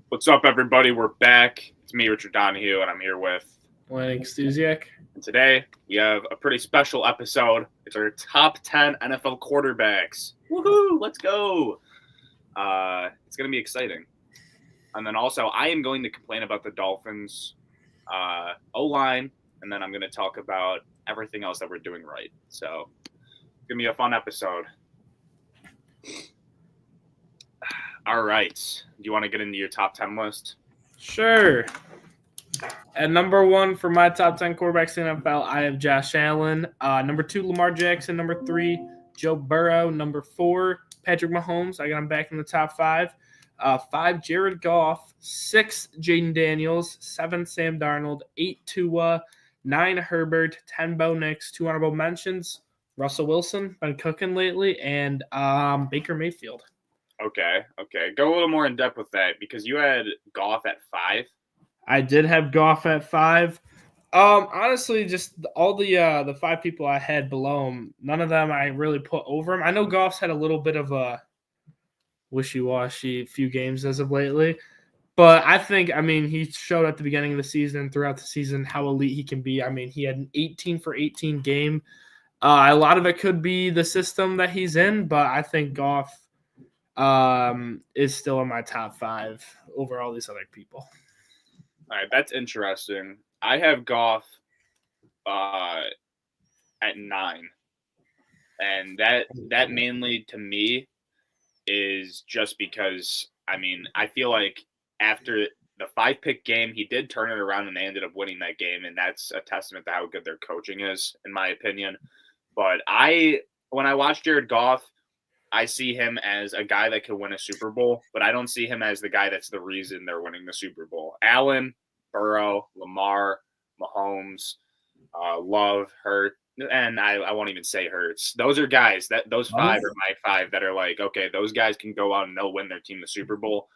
What's up, everybody? We're back. It's me, Richard Donahue, and I'm here with. Lennox Stuziak. And today, we have a pretty special episode. It's our top 10 NFL quarterbacks. Woohoo! Let's go! It's going to be exciting. And then also, I am going to complain about the Dolphins' O-line, and then I'm going to talk about everything else that we're doing right. So, it's going to be a fun episode. All right. Do you want to get into your top 10 list? Sure. At number 1 for my top 10 quarterbacks in the NFL, I have Josh Allen. Number 2, Lamar Jackson. Number 3, Joe Burrow. Number 4, Patrick Mahomes. I got him back in the top 5. 5, Jared Goff. 6, Jaden Daniels. 7, Sam Darnold. 8, Tua. 9, Herbert. 10, Bo Nix. 2 honorable mentions. Russell Wilson, been cooking lately. And Baker Mayfield. Okay. Go a little more in depth with that because you had Goff at 5. I did have Goff at 5. Honestly, just all the 5 people I had below him, none of them I really put over him. I know Goff's had a little bit of a wishy-washy few games as of lately, but he showed at the beginning of the season and throughout the season how elite he can be. I mean, he had an 18 for 18 game. A lot of it could be the system that he's in, but I think Goff is still in my top 5 over all these other people. All right, that's interesting. I have Goff at 9, and that mainly to me is just because I feel like after the 5-pick game, he did turn it around and they ended up winning that game, and that's a testament to how good their coaching is, in my opinion. But when I watch Jared Goff, I see him as a guy that could win a Super Bowl, but I don't see him as the guy that's the reason they're winning the Super Bowl. Allen, Burrow, Lamar, Mahomes, Love, Hurt, and I won't even say Hurts. Those are guys those 5 are my 5 that are like, okay, those guys can go out and they'll win their team the Super Bowl.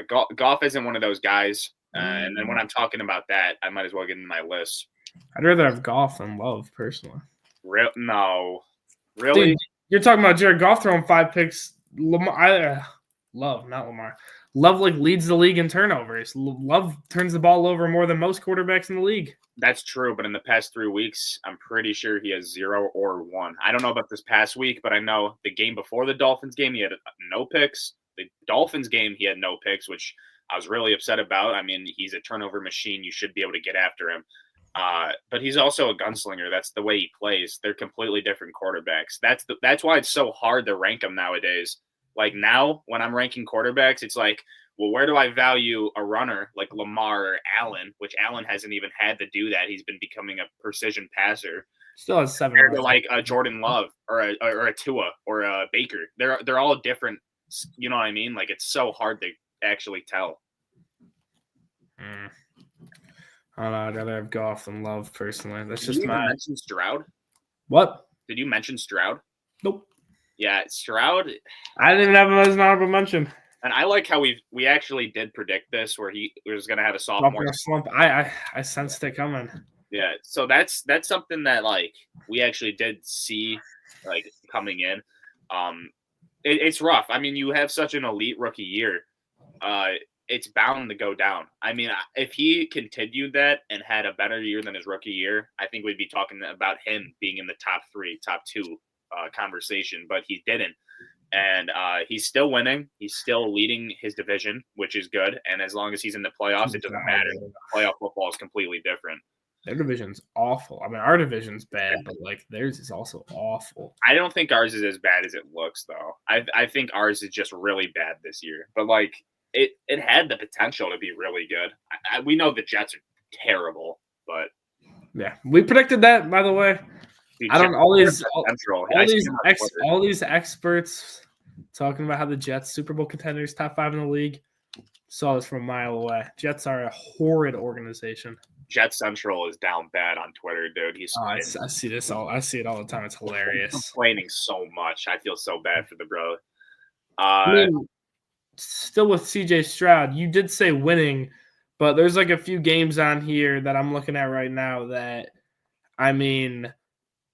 Goff isn't one of those guys, and then when I'm talking about that, I might as well get in my list. I'd rather have Goff than Love, personally. No, really? Dude, you're talking about Jared Goff throwing 5 picks. Love, not Lamar. Love leads the league in turnovers. Love turns the ball over more than most quarterbacks in the league. That's true, but in the past 3 weeks, I'm pretty sure he has 0 or 1. I don't know about this past week, but I know the game before the Dolphins game, he had no picks. The Dolphins game, he had no picks, which I was really upset about. I mean, he's a turnover machine. You should be able to get after him. But he's also a gunslinger. That's the way he plays. They're completely different quarterbacks. That's why it's so hard to rank them nowadays. Like now, when I'm ranking quarterbacks, it's like, well, where do I value a runner like Lamar or Allen, which Allen hasn't even had to do that. He's been becoming a precision passer. Still has 7. Compared to like a Jordan Love or a Tua or a Baker. They're all different. You know what I mean? Like it's so hard to actually tell. I don't know. I'd rather have Goff than Love, personally. That's just Did you mention Stroud? What? Did you mention Stroud? Nope. Yeah, Stroud. I didn't even have him as an honorable mention. And I like how we actually did predict this, where he was going to have a sophomore slump. I sensed it coming. Yeah, so that's something that like we actually did see like coming in. It's rough. I mean, you have such an elite rookie year. It's bound to go down. I mean, if he continued that and had a better year than his rookie year, I think we'd be talking about him being in the top 3, top 2 conversation, but he didn't. And he's still winning. He's still leading his division, which is good. And as long as he's in the playoffs, it doesn't matter. Playoff football is completely different. Their division's awful. I mean, our division's bad, but like theirs is also awful. I don't think ours is as bad as it looks, though. I think ours is just really bad this year. But like it had the potential to be really good. We know the Jets are terrible, but yeah, we predicted that. By the way, dude, I don't all these experts talking about how the Jets Super Bowl contenders, top 5 in the league. Saw this from a mile away. Jets are a horrid organization. Jet Central is down bad on Twitter, dude. I see this all. I see it all the time. It's hilarious. He's complaining so much. I feel so bad for the bro. Still with CJ Stroud, you did say winning, but there's like a few games on here that I'm looking at right now that, I mean,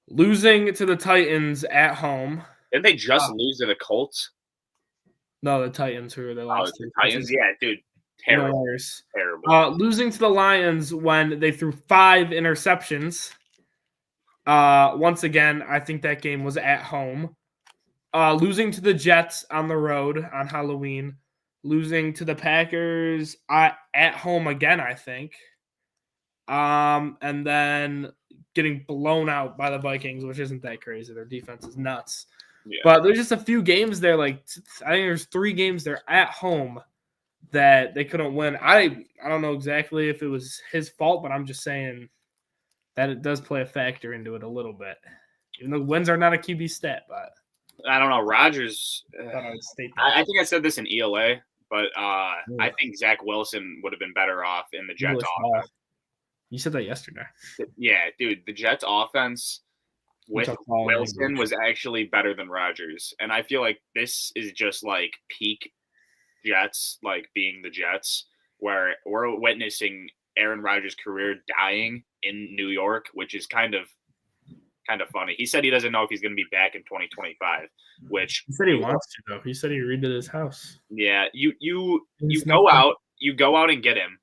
losing to the Titans at home. Didn't they just lose to the Colts? No, the Titans who were the last two. Titans, yeah, dude. Terrible. No worries. Terrible. Losing to the Lions when they threw 5 interceptions. Once again, I think that game was at home. Losing to the Jets on the road on Halloween. Losing to the Packers at home again, I think. And then getting blown out by the Vikings, which isn't that crazy. Their defense is nuts. Yeah. But there's just a few games there. Like I think there's 3 games there at home that they couldn't win. I don't know exactly if it was his fault, but I'm just saying that it does play a factor into it a little bit. Even though wins are not a QB stat, but I don't know. Rodgers. I think I said this in ELA, but I think Zach Wilson would have been better off in the Jets offense. You said that yesterday. Yeah, dude, the Jets offense with Wilson was actually better than Rodgers, and I feel like this is just like peak Jets, like being the Jets, where we're witnessing Aaron Rodgers' career dying in New York, which is kind of funny. He said he doesn't know if he's going to be back in 2025, which he said he wants to though. He said he redid his house. Yeah, you go out and get him,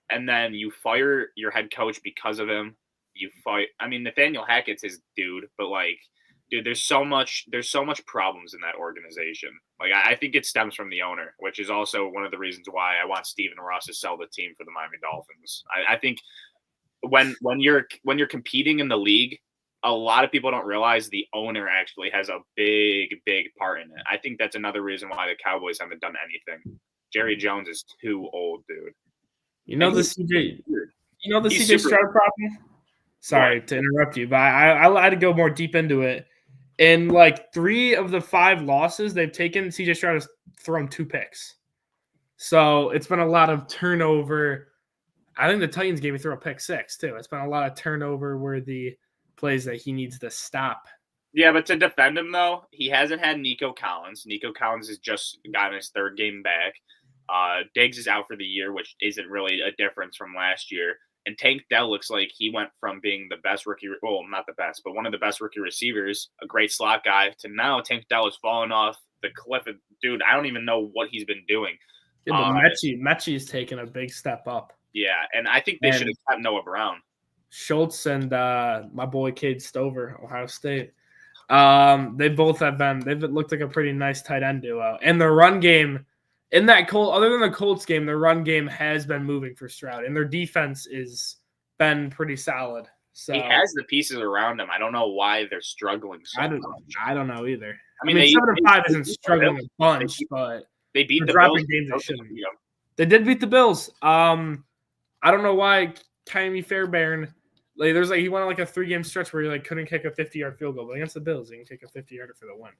and then you fire your head coach because of him. I mean, Nathaniel Hackett's his dude, but like, dude, there's so much problems in that organization. Like, I think it stems from the owner, which is also one of the reasons why I want Stephen Ross to sell the team for the Miami Dolphins. I think when you're competing in the league, a lot of people don't realize the owner actually has a big part in it. I think that's another reason why the Cowboys haven't done anything. Jerry Jones is too old, dude. You know the CJ Stroud problem? Sorry to interrupt you, but I had to go more deep into it. In like 3 of the 5 losses they've taken, CJ Stroud has thrown 2 picks. So it's been a lot of turnover. I think the Titans game he threw a pick 6 too. It's been a lot of turnover where the plays that he needs to stop. Yeah, but to defend him though, he hasn't had Nico Collins. Nico Collins has just gotten his 3rd game back. Diggs is out for the year, which isn't really a difference from last year. And Tank Dell looks like he went from being the best rookie, well, not the best, but one of the best rookie receivers, a great slot guy, to now Tank Dell has fallen off the cliff. Dude, I don't even know what he's been doing. Yeah, but Mechie's taken a big step up. Yeah, and I think they should have kept Noah Brown. Schultz and my boy Cade Stover, Ohio State. They've looked like a pretty nice tight end duo. And the run game in that other than the Colts game, their run game has been moving for Stroud, and their defense is been pretty solid. So he has the pieces around him. I don't know why they're struggling so much. I don't know either. I mean 7-5 isn't struggling a bunch, but they beat the dropping Bills. Games they shouldn't. They did beat the Bills. I don't know why Kymie Fairbairn. Like, there's he went on like a 3-game stretch where he couldn't kick a 50-yard field goal, but against the Bills, he can kick a 50-yarder for the win.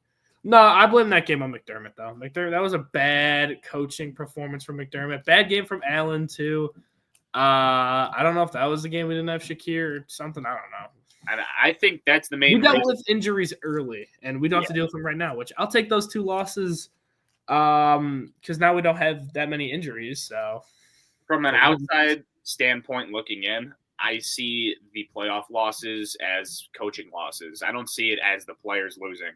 No, I blame that game on McDermott though. That was a bad coaching performance from McDermott. Bad game from Allen too. I don't know if that was the game we didn't have Shakir or something. I don't know. And I think that's the main. We dealt with injuries early, and we don't have to deal with them right now. Which I'll take those 2 losses, because now we don't have that many injuries. So, from an outside standpoint looking in, I see the playoff losses as coaching losses. I don't see it as the players losing.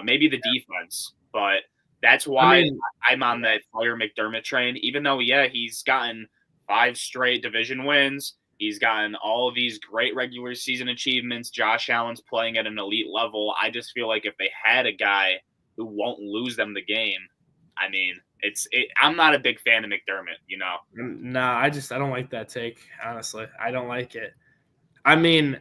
Maybe the defense, but that's why I'm on that fire McDermott train. Even though, he's gotten 5 straight division wins. He's gotten all of these great regular season achievements. Josh Allen's playing at an elite level. I just feel like if they had a guy who won't lose them the game, I mean, I'm not a big fan of McDermott, you know? No, I don't like that take, honestly. I don't like it. I mean,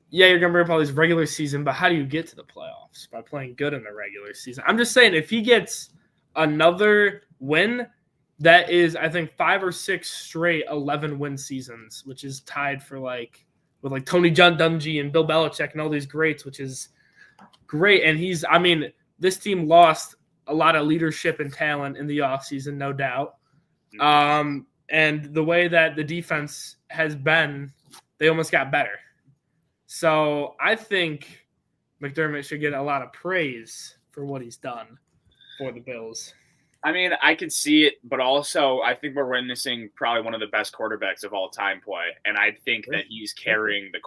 yeah, you're going to bring up all these regular season, but how do you get to the playoffs? By playing good in the regular season. I'm just saying, if he gets another win, that is, I think, 5 or 6 straight 11-win seasons, which is tied for with Tony John Dungy and Bill Belichick and all these greats, which is great. And this team lost a lot of leadership and talent in the offseason, no doubt. And the way that the defense has been, they almost got better. So I think McDermott should get a lot of praise for what he's done for the Bills. I mean, I could see it, but also I think we're witnessing probably one of the best quarterbacks of all time play, and I think that he's carrying the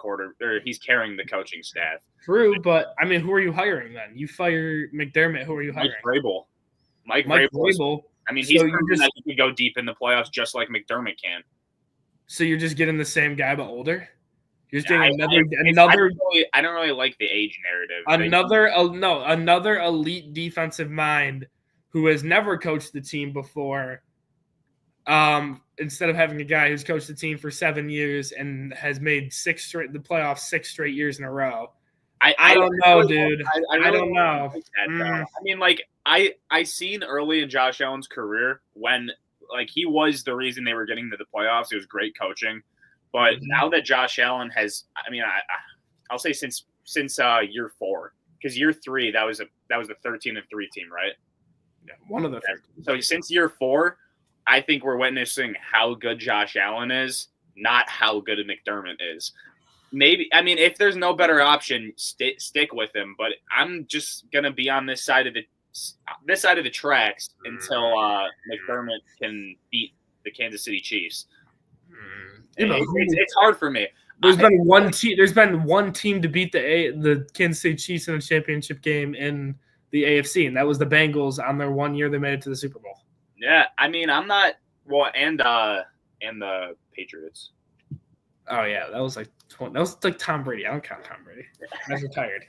coaching staff. True, but who are you hiring then? You fire McDermott, who are you hiring? Mike Vrabel. I mean, he's So you proven just- that he can go deep in the playoffs just like McDermott can. So you're just getting the same guy but older. You're just Yeah, getting I don't really like the age narrative. another elite defensive mind who has never coached the team before. Instead of having a guy who's coached the team for 7 years and has made the playoffs 6 straight years in a row. I don't know, dude. I don't know. Like that, I mean, like I seen early in Josh Allen's career when like he was the reason they were getting to the playoffs. It was great coaching, but now that Josh Allen has, I mean, I'll say since year 4, because year 3 that was a 13-3 team, right? Yeah, one of the. So since year 4, I think we're witnessing how good Josh Allen is, not how good a McDermott is. Maybe, I mean, if there's no better option, stick with him. But I'm just gonna be on this side of the tracks until McDermott can beat the Kansas City Chiefs. It's hard for me. There's been one team to beat the Kansas City Chiefs in a championship game in the AFC, and that was the Bengals on their 1 year they made it to the Super Bowl. Yeah, I mean, I'm not and the Patriots. Oh yeah, that was like Tom Brady. I don't count Tom Brady. He's retired.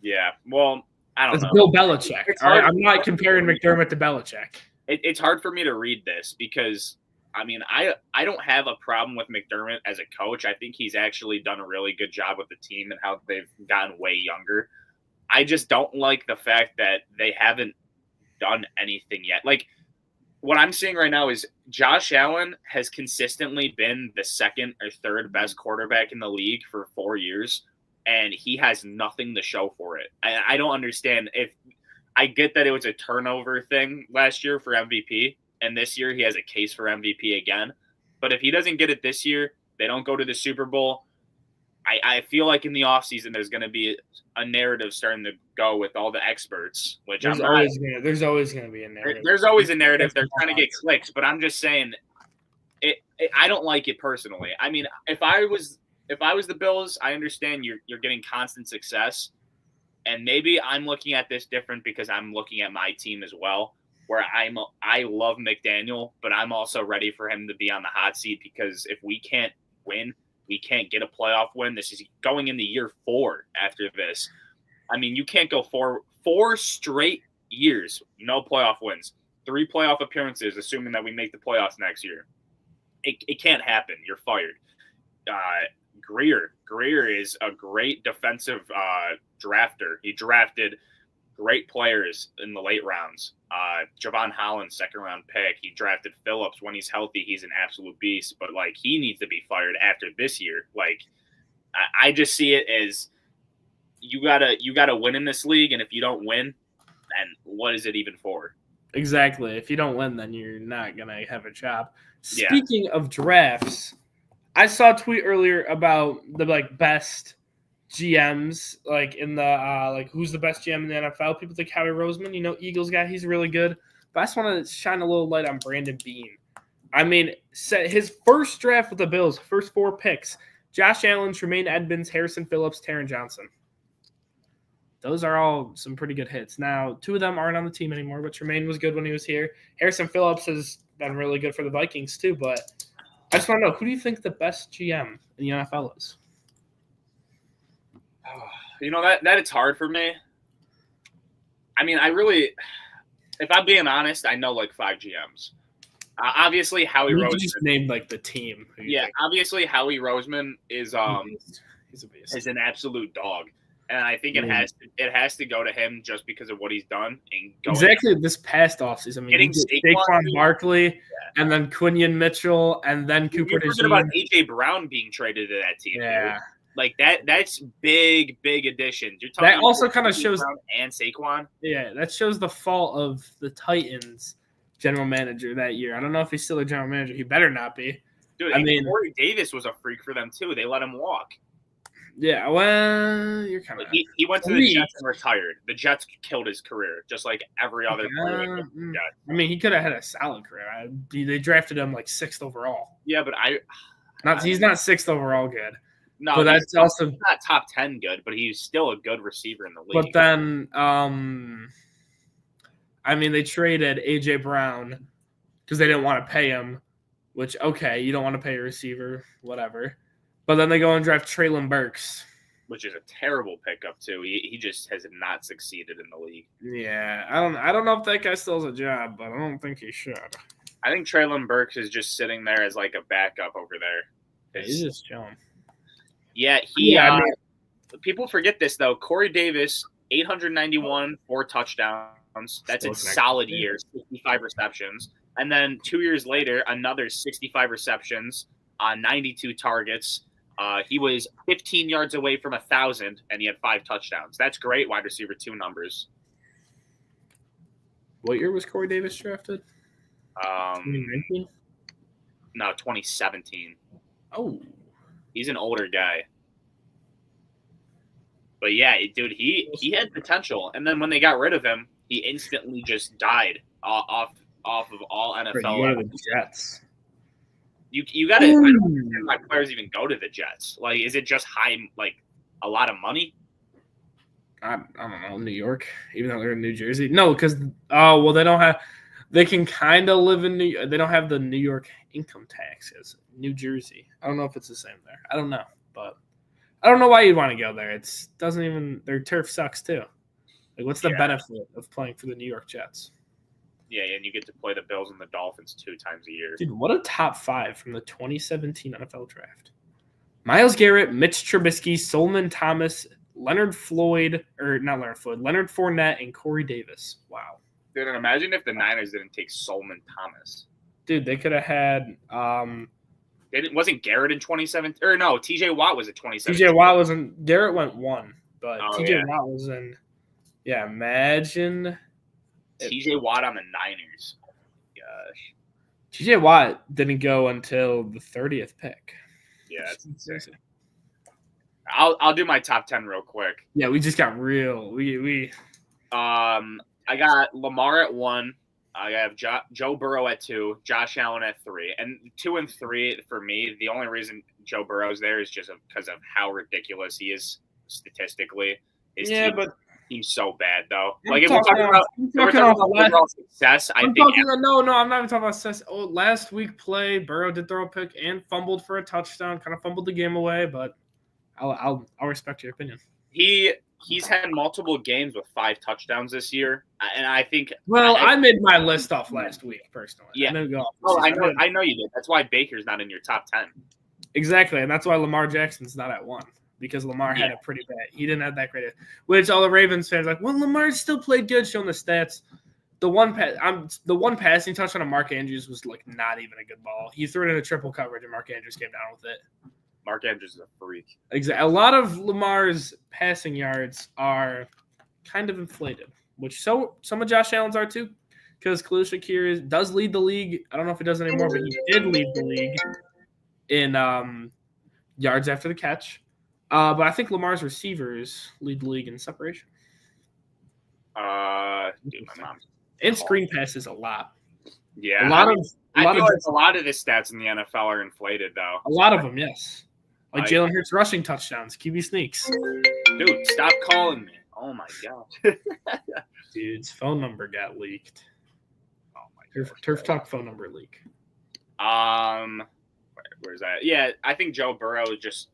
Yeah, well, I don't know. Bill Belichick. I'm not comparing McDermott to Belichick. It's hard for me to read this because, I mean, I don't have a problem with McDermott as a coach. I think he's actually done a really good job with the team and how they've gotten way younger. I just don't like the fact that they haven't done anything yet. Like, what I'm seeing right now is Josh Allen has consistently been the second or third best quarterback in the league for 4 years, and he has nothing to show for it. I don't understand. If I get that it was a turnover thing last year for MVP, and this year he has a case for MVP again. But if he doesn't get it this year, they don't go to the Super Bowl. I feel like in the offseason there's going to be a narrative starting to go with all the experts, which there's always going to be a narrative. There's always a narrative. They're trying to get clicks, but I'm just saying I don't like it personally. I mean, if I was the Bills, I understand you're getting constant success, and maybe I'm looking at this different because I'm looking at my team as well, where I love McDaniel, but I'm also ready for him to be on the hot seat because if we can't win, we can't get a playoff win. This is going into year 4 after this. I mean, you can't go four straight years, no playoff wins, 3 playoff appearances, assuming that we make the playoffs next year. It can't happen. You're fired. Greer is a great defensive drafter. He drafted great players in the late rounds. Javon Holland, 2nd-round pick. He drafted Phillips. When he's healthy, he's an absolute beast. But, like, he needs to be fired after this year. Like, I just see it as you gotta win in this league, and if you don't win, then what is it even for? Exactly. If you don't win, then you're not gonna have a job. Yeah. Speaking of drafts, I saw a tweet earlier about the best GMs, in the who's the best GM in the NFL. People think Howie Roseman, Eagles guy, he's really good. But I just want to shine a little light on Brandon Beane. I mean, his first draft with the Bills, first 4 picks: Josh Allen, Tremaine Edmonds, Harrison Phillips, Taron Johnson. Those are all some pretty good hits. Now, 2 of them aren't on the team anymore, but Tremaine was good when he was here. Harrison Phillips has been really good for the Vikings too. But I just want to know, who do you think the best GM in the NFL is? That it's hard for me. I mean, if I'm being honest, I know 5 GMs. Obviously, Howie Roseman. Just named the team. Yeah, obviously Howie Roseman is he's a beast. Is an absolute dog, and I think it has to go to him just because of what he's done. Exactly this past offseason. I mean, getting Saquon Barkley, and then Quinion Mitchell, and then Cooper DeJean. You're talking about A.J. Brown being traded to that team. Yeah. Dude. That's big additions. You're talking that also kind of shows Brown and Saquon. Yeah, that shows the fault of the Titans general manager that year. I don't know if he's still a general manager. He better not be. Dude, Corey Davis was a freak for them too. They let him walk. Yeah, well, you're kind of. He went to the Jets and retired. The Jets killed his career, just like every other player. I mean, he could have had a solid career. They drafted him 6th overall. Yeah, but he's not 6th overall good. No, but that's also not top 10 good, but he's still a good receiver in the league. But then, I mean, they traded A.J. Brown because they didn't want to pay him, which, okay, you don't want to pay a receiver, whatever. But then they go and draft Traylon Burks. Which is a terrible pickup, too. He just has not succeeded in the league. Yeah, I don't know if that guy still has a job, but I don't think he should. I think Traylon Burks is just sitting there as like a backup over there. Yeah, he's just chilling. Yeah, people forget this, though. Corey Davis, 891, 4 touchdowns. That's a solid year, 65 receptions. And then 2 years later, another 65 receptions on 92 targets. He was 15 yards away from 1,000, and he had 5 touchdowns. That's great wide receiver 2 numbers. What year was Corey Davis drafted? 2019? No, 2017. Oh. He's an older guy. But yeah, dude, he had potential. And then when they got rid of him, he instantly just died off of all NFL. The Jets. You got to understand why players even go to the Jets. Like, is it just a lot of money? I don't know, New York, even though they're in New Jersey. No, because they don't have. They can kind of live in New. They don't have the New York income tax as New Jersey. I don't know if it's the same there. I don't know, but I don't know why you'd want to go there. It doesn't even. Their turf sucks too. Like, what's the benefit of playing for the New York Jets? Yeah, and you get to play the Bills and the Dolphins 2 times a year. Dude, what a top 5 from the 2017 NFL Draft. Myles Garrett, Mitch Trubisky, Solomon Thomas, Leonard Fournette, and Corey Davis. Wow. Dude, and imagine if the Niners didn't take Solomon Thomas. Dude, they could have had wasn't Garrett in 2017? Or no, TJ Watt was in 2017. TJ Watt was in. Garrett went 1, but Oh, TJ yeah. Watt was in. Yeah, imagine. TJ Watt on the Niners. Oh my gosh. TJ Watt didn't go until the 30th pick. Yeah, that's insane. I'll do my top 10 real quick. Yeah, we just got real. We I got Lamar at 1. I have Joe Burrow at 2, Josh Allen at 3. And 2 and 3 for me, the only reason Joe Burrow's there is just because of how ridiculous he is statistically. Team's so bad, though. Like, if we're talking about overall success, I'm not even talking about success. Oh, last week play, Burrow did throw a pick and fumbled for a touchdown. Kind of fumbled the game away, but I'll respect your opinion. He's had multiple games with 5 touchdowns this year, and I think. Well, I made my list off last week personally. Yeah. I know you did. That's why Baker's not in your top 10. Exactly, and that's why Lamar Jackson's not at 1. Because Lamar had a pretty bad. He didn't have that great. Which all the Ravens fans are like, well, Lamar still played good, showing the stats. The one passing touchdown on Mark Andrews was like not even a good ball. He threw it in a triple coverage, and Mark Andrews came down with it. Mark Andrews is a freak. Exactly. A lot of Lamar's passing yards are kind of inflated, which some of Josh Allen's are too. Because Khalil Shakir does lead the league. I don't know if he does anymore, but he did lead the league in yards after the catch. But I think Lamar's receivers lead the league in separation. My mom. And screen passes a lot. Yeah. A lot of the stats in the NFL are inflated, though. A lot of them, yes. Like Jalen Hurts rushing touchdowns, QB sneaks. Dude, stop calling me. Oh, my God. Dude's phone number got leaked. Oh, my God. Turf Talk phone number leak. Where's that? Yeah, I think Joe Burrow just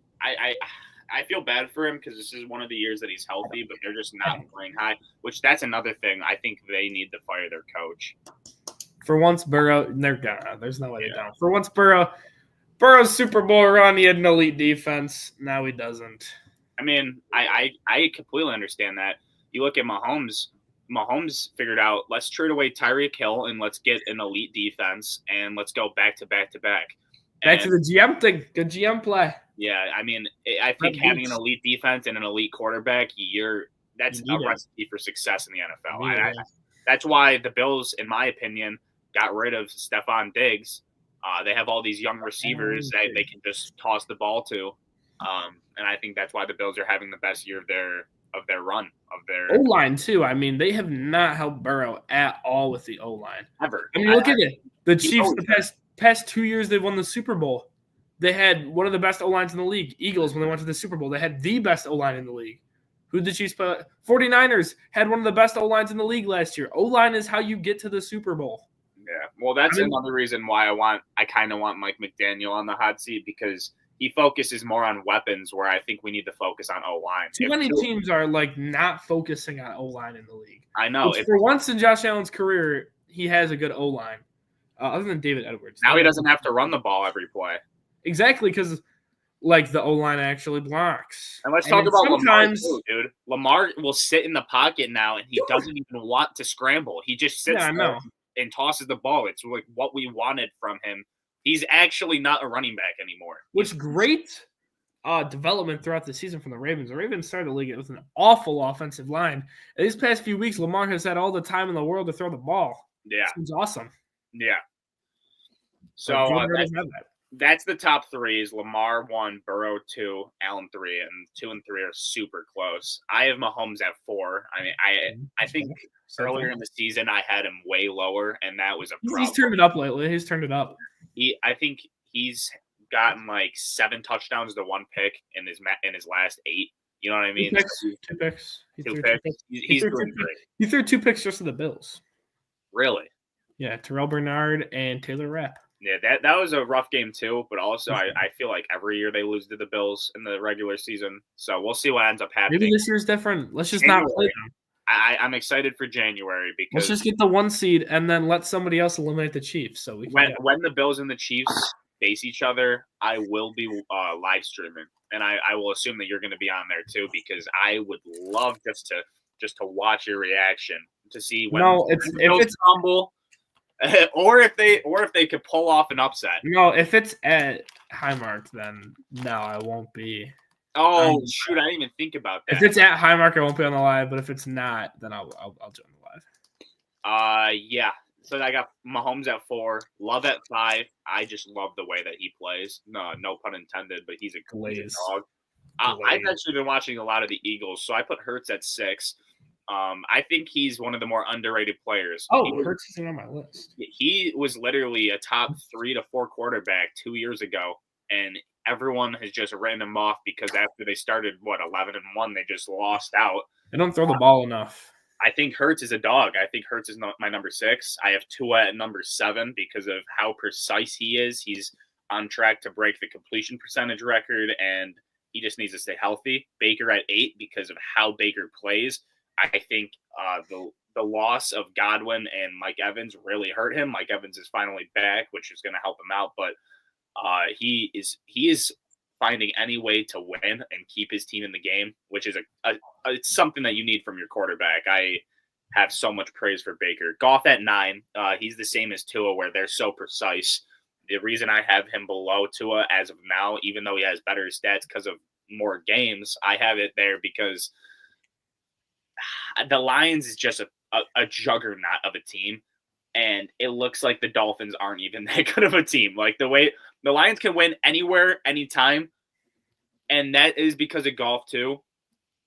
I feel bad for him because this is one of the years that he's healthy, but they're just not playing high, which that's another thing. I think they need to fire their coach. For once, Burrow, they're gonna. There's no way they're down. For once, Burrow's Super Bowl run, he had an elite defense. Now he doesn't. I mean, I completely understand that. You look at Mahomes. Mahomes figured out, let's trade away Tyreek Hill and let's get an elite defense and let's go back to back to back. Back to the GM thing. Good GM play. Yeah, I mean, I think having an elite defense and an elite quarterback, that's a recipe for success in the NFL. That's why the Bills, in my opinion, got rid of Stephon Diggs. They have all these young receivers that they can just toss the ball to, and I think that's why the Bills are having the best year of their run of their O-line too. I mean, they have not helped Burrow at all with the O-line ever. I mean, look at it. The Chiefs the past 2 years they've won the Super Bowl. They had one of the best O-lines in the league. Eagles, when they went to the Super Bowl, they had the best O-line in the league. Who did the Chiefs put? 49ers had one of the best O-lines in the league last year. O-line is how you get to the Super Bowl. Yeah. Well, that's another reason why I kind of want Mike McDaniel on the hot seat, because he focuses more on weapons, where I think we need to focus on O-line. Too many teams are like not focusing on O-line in the league. I know. For once in Josh Allen's career, he has a good O-line. Other than David Edwards. Now he doesn't have to run the ball every play. Exactly, because like the O-line actually blocks. And let's talk about Lamar too, dude. Lamar will sit in the pocket now, and he doesn't even want to scramble. He just sits there and tosses the ball. It's like what we wanted from him. He's actually not a running back anymore. Which great development throughout the season from the Ravens. The Ravens started the league with an awful offensive line. In these past few weeks, Lamar has had all the time in the world to throw the ball. Yeah. It's awesome. Yeah. So that's the top three. Is Lamar 1, Burrow 2, Allen 3, and 2 and 3 are super close. I have Mahomes at 4. I mean, I think earlier in the season I had him way lower, and that was a problem. He's turned it up lately. He's turned it up. I think he's gotten like 7 touchdowns to 1 pick in his last 8. You know what I mean? 2 picks. Two picks. He's doing great. He threw 2 picks just to the Bills. Really? Yeah, Terrell Bernard and Taylor Rapp. Yeah, that was a rough game too, but also I feel like every year they lose to the Bills in the regular season. So we'll see what ends up happening. Maybe this year's different. Let's just not play them. I'm excited for January because let's just get the 1 seed and then let somebody else eliminate the Chiefs. So we when the Bills and the Chiefs face each other, I will be live streaming, and I will assume that you're going to be on there too, because I would love just to watch your reaction to see when if it's humble. or if they could pull off an upset. No, if it's at Highmark, then no, I won't be. Oh shoot! I didn't even think about that. If it's at Highmark, I won't be on the live. But if it's not, then I'll join the live. Yeah. So I got Mahomes at 4, Love at 5. I just love the way that he plays. No pun intended, but he's a dog. I've actually been watching a lot of the Eagles, so I put Hurts at 6. I think he's one of the more underrated players. Hurts isn't on my list. He was literally a top 3 to 4 quarterback 2 years ago, and everyone has just written him off because after they started 11-1, they just lost out. They don't throw the ball enough. I think Hurts is a dog. I think Hurts is my number 6. I have Tua at number 7 because of how precise he is. He's on track to break the completion percentage record, and he just needs to stay healthy. Baker at 8 because of how Baker plays. I think the loss of Godwin and Mike Evans really hurt him. Mike Evans is finally back, which is going to help him out, but he is finding any way to win and keep his team in the game, which is it's something that you need from your quarterback. I have so much praise for Baker. Goff at 9. He's the same as Tua, where they're so precise. The reason I have him below Tua as of now, even though he has better stats because of more games, I have it there because the Lions is just a juggernaut of a team, and it looks like the Dolphins aren't even that good of a team. Like the way the Lions can win anywhere, anytime, and that is because of Goff too.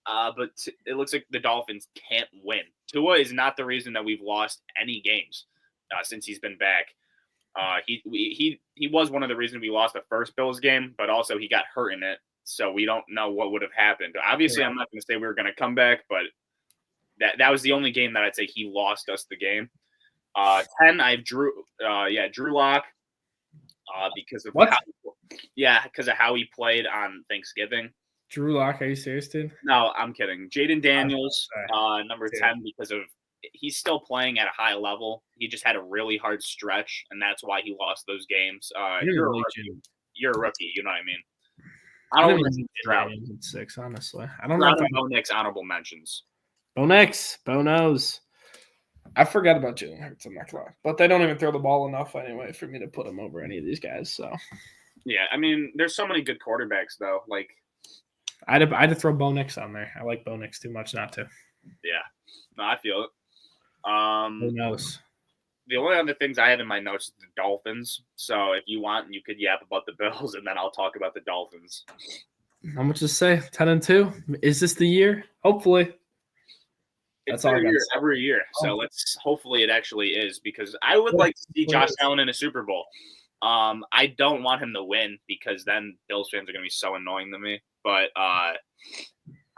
But it looks like the Dolphins can't win. Tua is not the reason that we've lost any games since he's been back. He was one of the reasons we lost the first Bills game, but also he got hurt in it, so we don't know what would have happened. Obviously, I'm not going to say we were going to come back, but that was the only game that I'd say he lost us the game. 10, I have Drew Lock because of how he played on Thanksgiving. Drew Lock, are you serious, dude? No, I'm kidding. Jaden Daniels, number 10, because of he's still playing at a high level. He just had a really hard stretch, and that's why he lost those games. You're a rookie, you know what I mean? I don't think Daniels at 6, honestly. I don't know. Bo Nix honorable mentions. Bo Nix, Bo knows. I forgot about Jalen Hurts, I'm not gonna lie. But they don't even throw the ball enough anyway for me to put him over any of these guys. So yeah, I mean, there's so many good quarterbacks though. Like I'd have throw Bo Nix on there. I like Bo Nix too much not to. Yeah. No, I feel it. Who knows? The only other things I have in my notes is the Dolphins. So if you want, you could yap about the Bills, and then I'll talk about the Dolphins. How much to say? 10-2. Is this the year? Hopefully. That's all every year. So hopefully it actually is, because I would like to see Josh Allen in a Super Bowl. I don't want him to win because then Bills fans are going to be so annoying to me. But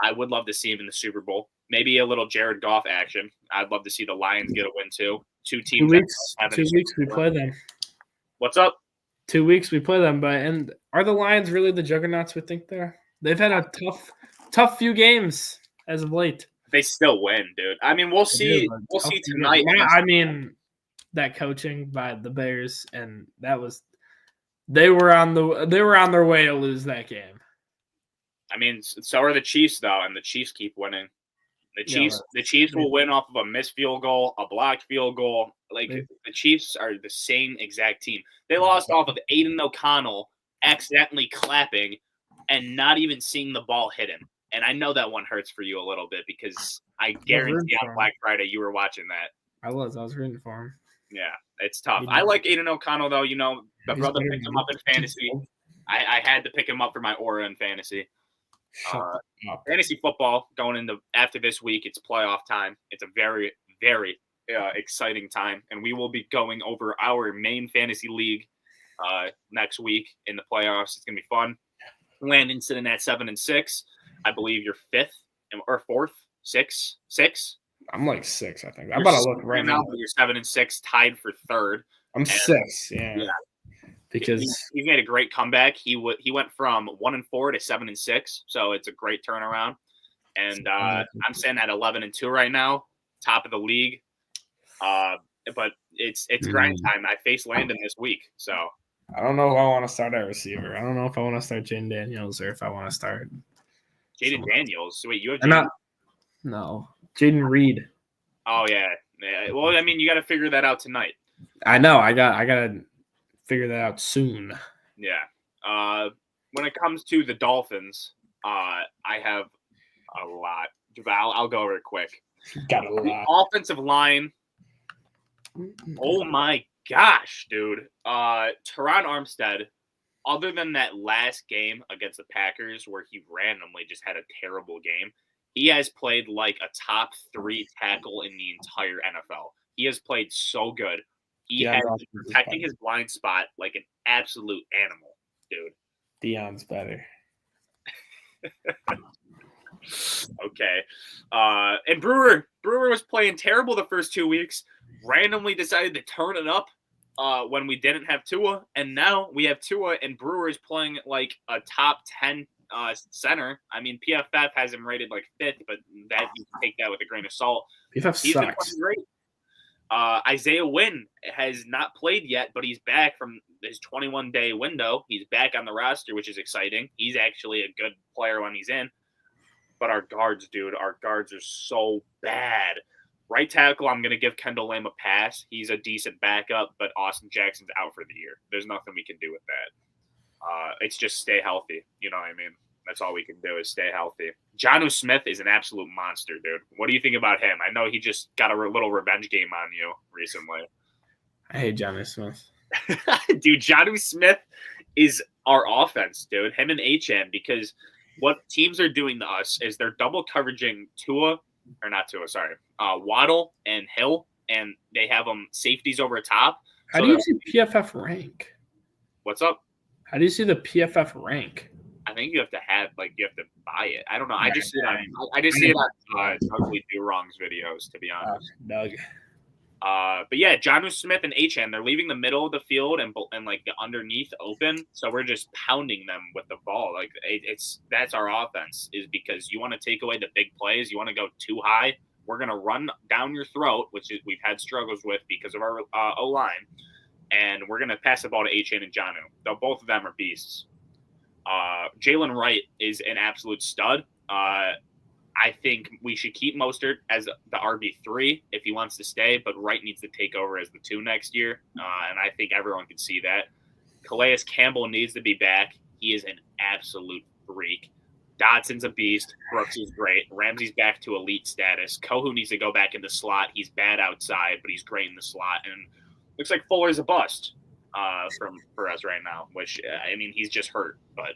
I would love to see him in the Super Bowl. Maybe a little Jared Goff action. I'd love to see the Lions get a win too. Two teams. 2 weeks we play them. What's up? 2 weeks we play them, and are the Lions really the juggernauts we think they're? They've had a tough few games as of late. They still win, dude. I mean, we'll see. We'll see tonight. I mean, that coaching by the Bears, and they were on their way to lose that game. I mean, so are the Chiefs though, and the Chiefs keep winning. The Chiefs will win off of a missed field goal, a blocked field goal. Like the Chiefs are the same exact team. They lost off of Aiden O'Connell accidentally clapping and not even seeing the ball hit him. And I know that one hurts for you a little bit because I guarantee on Black Friday you were watching that. I was rooting for him. Yeah, it's tough. I like Aiden O'Connell though. You know, the brother picked him up in fantasy. I had to pick him up for my aura in fantasy. Fantasy football going into after this week. It's playoff time. It's a very, very exciting time, and we will be going over our main fantasy league next week in the playoffs. It's gonna be fun. Landon sitting at 7-6. I believe you're 5th or 4th, 6. I'm like 6, I think. I'm about to look right now. You're 7-6, tied for 3rd. I'm 6. Yeah. Because he made a great comeback. He went from 1-4 to 7-6, so it's a great turnaround. And I'm sitting at 11-2 right now, top of the league. But it's grind time. I face Landon this week, so I don't know if I want to start at receiver. I don't know if I want to start Jaden Daniels or if I want to start Jaden Daniels. So wait, you have Jaden? No, Jaden Reed. Oh yeah. Well, I mean, you got to figure that out tonight. I know. I gotta figure that out soon. Yeah. When it comes to the Dolphins, I have a lot. I'll go real quick. Got a lot. The offensive line. Oh my gosh, dude. Teron Armstead, other than that last game against the Packers where he randomly just had a terrible game, he has played like a top 3 tackle in the entire NFL. He has played so good. He has been protecting his blind spot like an absolute animal, dude. Deion's better. Okay. And Brewer was playing terrible the first 2 weeks. Randomly decided to turn it up when we didn't have Tua, and now we have Tua, and Brewer is playing like a top 10 center. I mean, PFF has him rated like 5th, but that you can take that with a grain of salt. PFF sucks. Great. Isaiah Wynn has not played yet, but he's back from his 21-day window. He's back on the roster, which is exciting. He's actually a good player when he's in. But our guards, dude, are so bad. Right tackle, I'm going to give Kendall Lamb a pass. He's a decent backup, but Austin Jackson's out for the year. There's nothing we can do with that. It's just stay healthy. You know what I mean? That's all we can do is stay healthy. Jonnu Smith is an absolute monster, dude. What do you think about him? I know he just got a little revenge game on you recently. I hate Jonnu Smith. Dude, Jonnu Smith is our offense, dude. Him and HN, because what teams are doing to us is they're double coveraging Waddle and Hill, and they have them safeties over top. How do you see PFF rank? What's up? How do you see the PFF rank? I think you have to buy it. I don't know. I just see it on Ugly Do Wrongs videos, to be honest. Doug. But yeah, Jonnu Smith and HN, they're leaving the middle of the field and like the underneath open, so we're just pounding them with the ball. Like that's our offense, is because you want to take away the big plays, you want to go too high, we're gonna run down your throat, which is we've had struggles with because of our O line, and we're gonna pass the ball to HN and Jonnu. Though both of them are beasts. Jalen Wright is an absolute stud. I think we should keep Mostert as the RB3 if he wants to stay, but Wright needs to take over as the 2 next year, and I think everyone can see that. Calais Campbell needs to be back. He is an absolute freak. Dodson's a beast. Brooks is great. Ramsey's back to elite status. Kohu needs to go back in the slot. He's bad outside, but he's great in the slot. And looks like Fuller's a bust for us right now, which, I mean, he's just hurt, but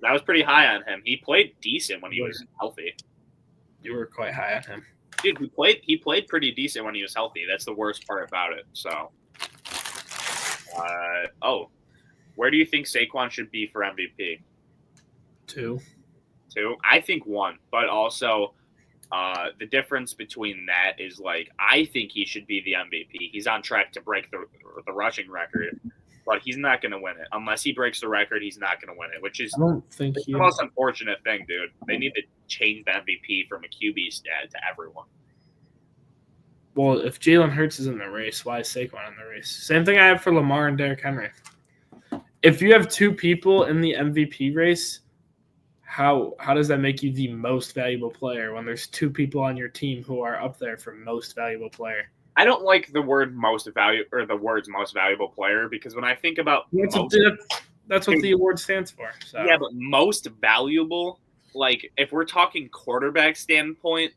I was pretty high on him. He played decent when he was healthy. You were quite high on him. Dude, he played pretty decent when he was healthy. That's the worst part about it. So, Oh, where do you think Saquon should be for MVP? 2. 2. I think 1, but also the difference between that is like I think he should be the MVP. He's on track to break the rushing record, but he's not going to win it unless he breaks the record. He's not going to win it, which is I don't think the most unfortunate thing, dude. They need to change the MVP from a QB stat to everyone. Well, if Jalen Hurts is in the race, why is Saquon in the race? Same thing I have for Lamar and Derrick Henry. If you have 2 people in the MVP race, how does that make you the most valuable player when there's 2 people on your team who are up there for most valuable player? I don't like the word most valuable player because when I think about that's what the award stands for. So. Yeah, but most valuable, like if we're talking quarterback standpoint,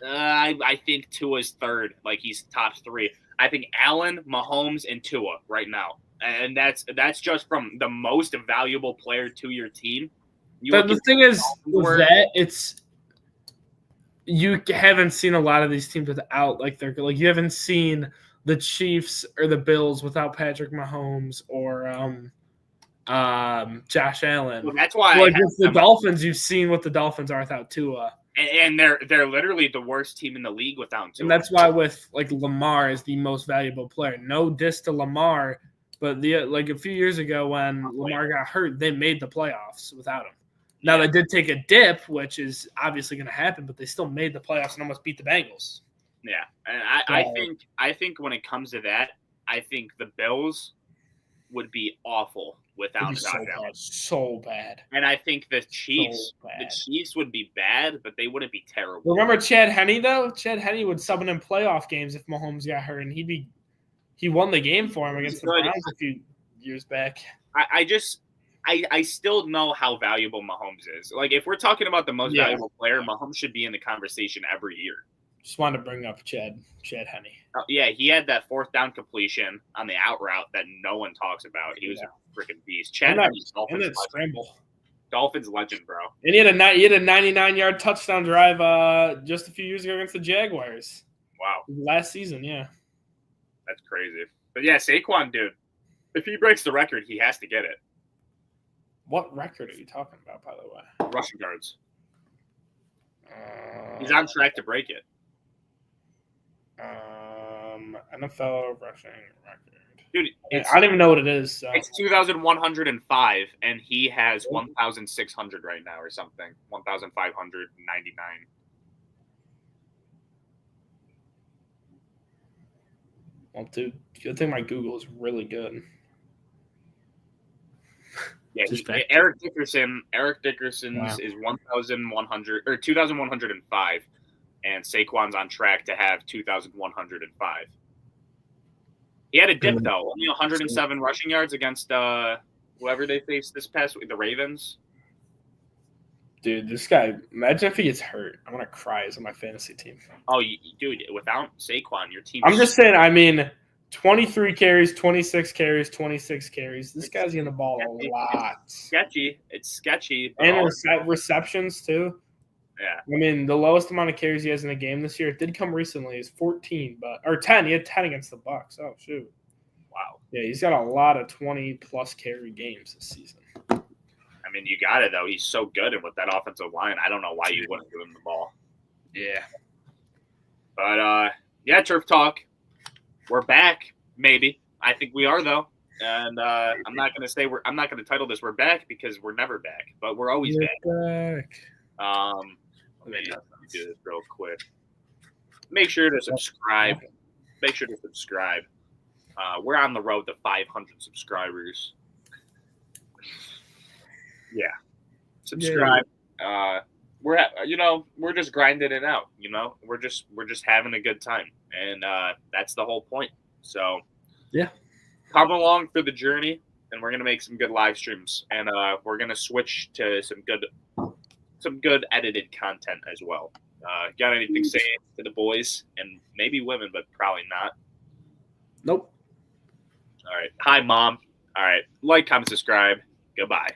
I think Tua's third. Like he's top 3. I think Allen, Mahomes, and Tua right now, and that's just from the most valuable player to your team. The thing is with that it's you haven't seen a lot of these teams without you haven't seen the Chiefs or the Bills without Patrick Mahomes or Josh Allen. Well, that's why with the Dolphins, you've seen what the Dolphins are without Tua. And they're literally the worst team in the league without Tua. And that's why with Lamar is the most valuable player. No diss to Lamar, but a few years ago when Lamar got hurt, they made the playoffs without him. Now they did take a dip, which is obviously going to happen, but they still made the playoffs and almost beat the Bengals. Yeah, and I think when it comes to that, I think the Bills would be awful without Josh Allen. So bad. And I think the Chiefs would be bad, but they wouldn't be terrible. Remember Chad Henne though? Chad Henne would sub in playoff games if Mahomes got hurt, and he won the game for him against the Browns a few years back. I still know how valuable Mahomes is. Like, if we're talking about the most valuable player, Mahomes should be in the conversation every year. Just wanted to bring up Chad Henne. Oh, yeah, he had that 4th down completion on the out route that no one talks about. He was a freaking beast. Chad Henne's Dolphins legend, bro. And he had a 99-yard touchdown drive just a few years ago against the Jaguars. Wow. Last season, yeah. That's crazy. But yeah, Saquon, dude, if he breaks the record, he has to get it. What record are you talking about, by the way? Rushing yards. He's on track to break it. NFL rushing record. Dude, I don't even know what it is. So. It's 2,105, and he has 1,600 right now or something. 1,599. Well, dude, good thing my Google is really good. Yeah, Eric Dickerson's is 1,100 or 2,105, and Saquon's on track to have 2,105. He had a dip though, only 107 rushing yards against whoever they faced this past week, the Ravens. Dude, this guy. Imagine if he gets hurt. I'm gonna cry as on my fantasy team. Oh, dude, without Saquon, your team. I'm just saying. I mean. 23 carries, 26 carries, 26 carries. This guy's getting the ball a lot. It's sketchy. And receptions, too. Yeah. I mean, the lowest amount of carries he has in a game this year, it did come recently, is 14, or 10. He had 10 against the Bucs. Oh, shoot. Wow. Yeah, he's got a lot of 20-plus carry games this season. I mean, you got it, though. He's so good, and with that offensive line, I don't know why you wouldn't give him the ball. Yeah. But, yeah, Turf Talk. We're back, maybe. I think we are though, and I'm not gonna say I'm not gonna title this "We're Back" because we're never back, but we're always back. Let me do this real quick. Make sure to subscribe. We're on the road to 500 subscribers. Yeah, subscribe. Yeah. We're just grinding it out. We're just having a good time. And that's the whole point. So, yeah, come along for the journey, and we're gonna make some good live streams, and we're gonna switch to some good edited content as well. Got anything to say to the boys and maybe women, but probably not. Nope. All right. Hi, Mom. All right. Like, comment, subscribe. Goodbye.